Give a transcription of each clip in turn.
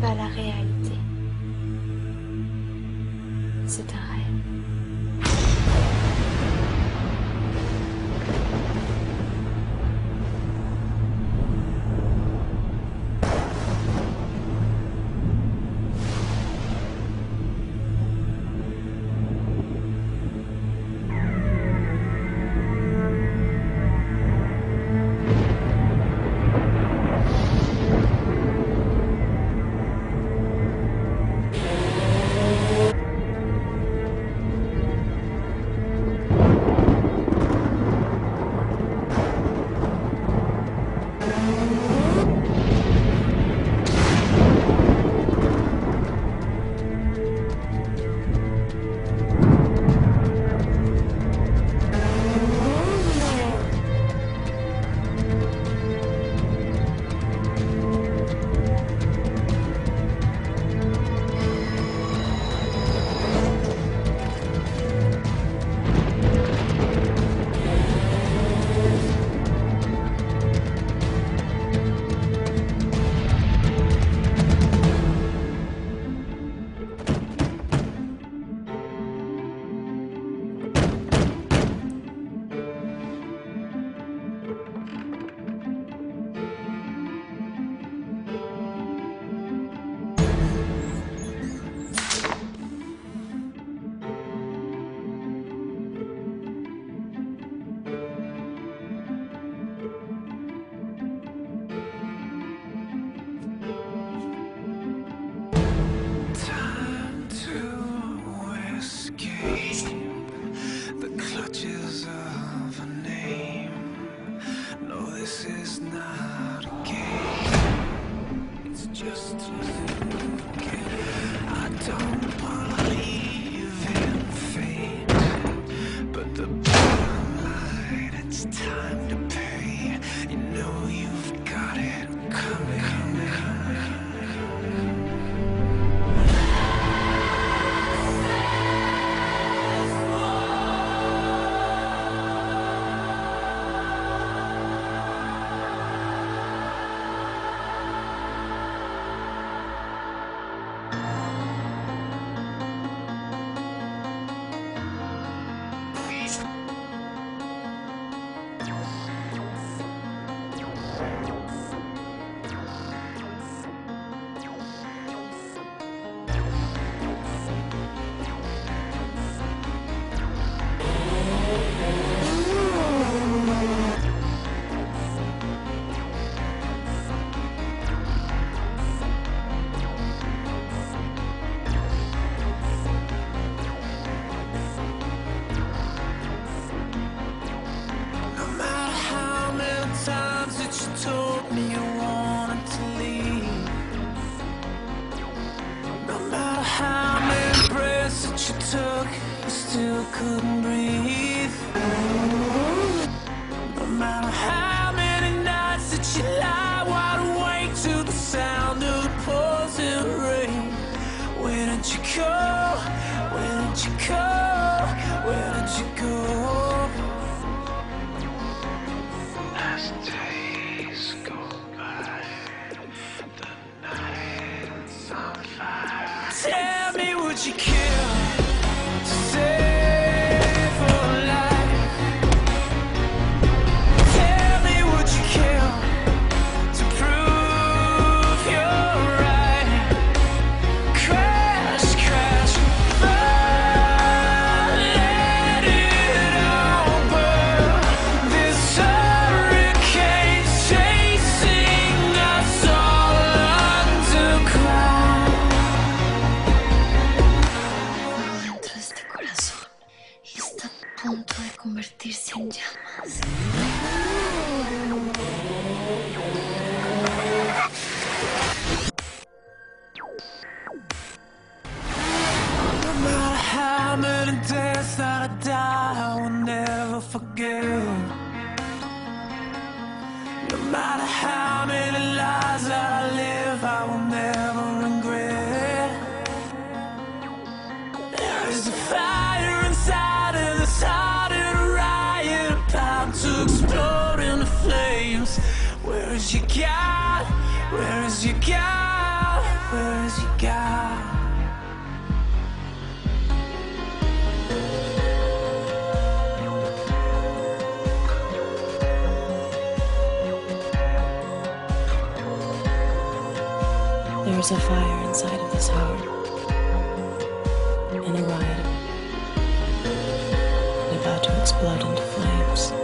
pas la réalité. C'est un rêve. Couldn't breathe. No matter how many nights that you lie wide awake to the sound of the pouring rain. Where did you go? Where did you go? Where did you go? As days go by, the night's on fire. Tell me, would you kill to save for life? Tell me, would you kill to prove you're right? Crash, crash, burn, let it all burn. This hurricane's chasing us all underground. Dentro de este corazón y está a punto de convertirse en llamas. No matter how many days that I die, I will never forget. No matter how many lives that I live, I will never regret. There is a fire inside of this heart and a riot about to explode into flames. Where is your God? Where is your God? Where There's a fire inside of this heart, and a riot about to explode into flames.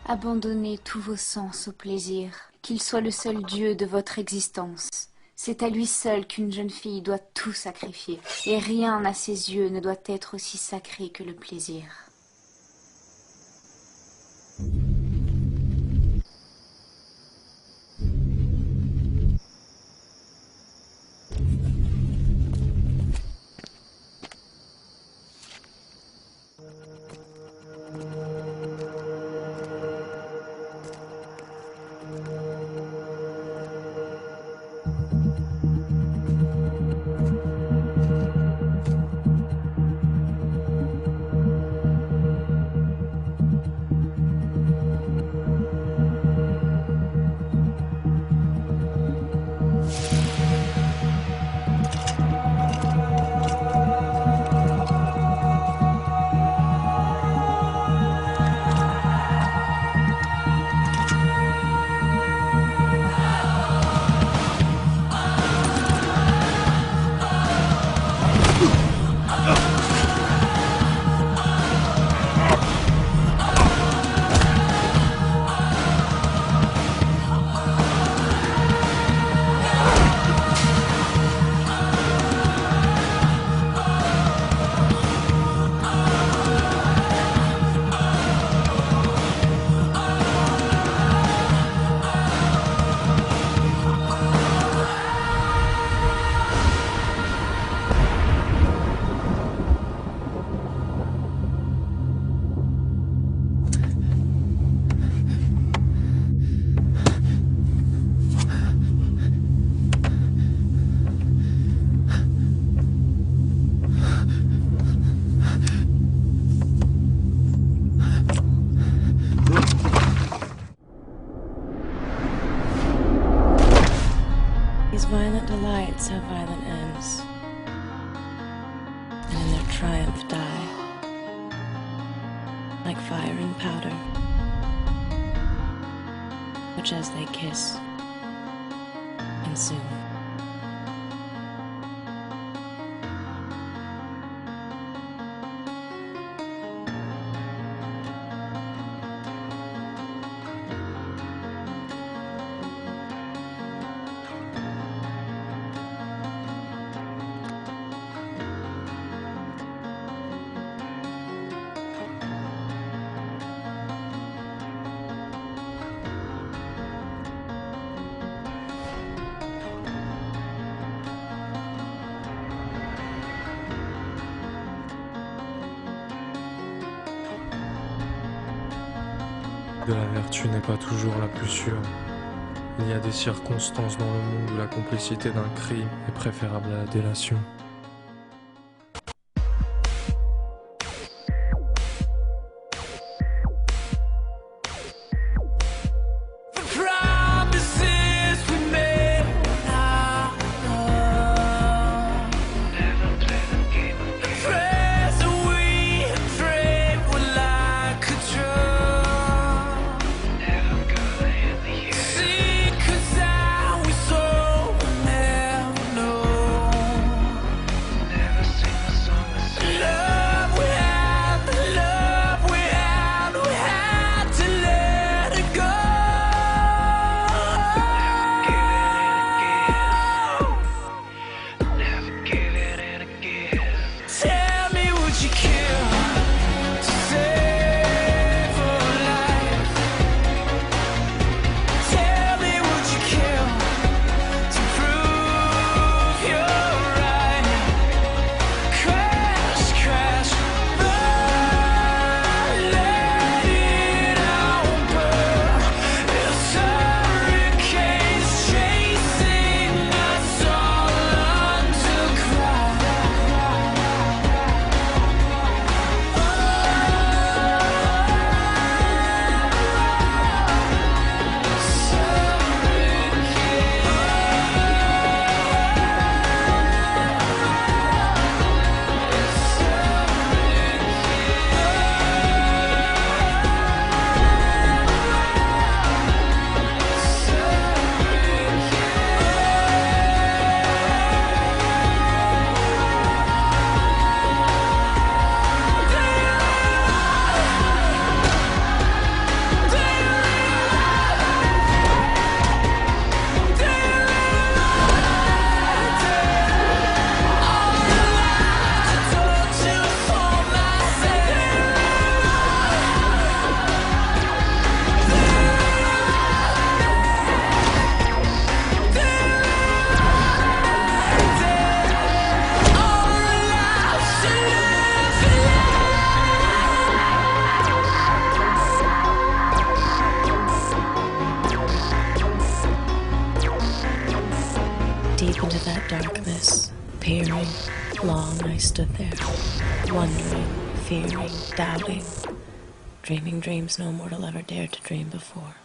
Abandonnez tous vos sens au plaisir, qu'il soit le seul Dieu de votre existence. C'est à lui seul qu'une jeune fille doit tout sacrifier, et rien à ses yeux ne doit être aussi sacré que le plaisir. These violent delights have violent ends, and in their triumph die, like firing powder, which as they kiss, consume. De la vertu n'est pas toujours la plus sûre. Il y a des circonstances dans le monde où la complicité d'un crime est préférable à la délation. See, 'cause I was so mad. Long I stood there, wondering, fearing, doubting, dreaming dreams no mortal ever dared to dream before.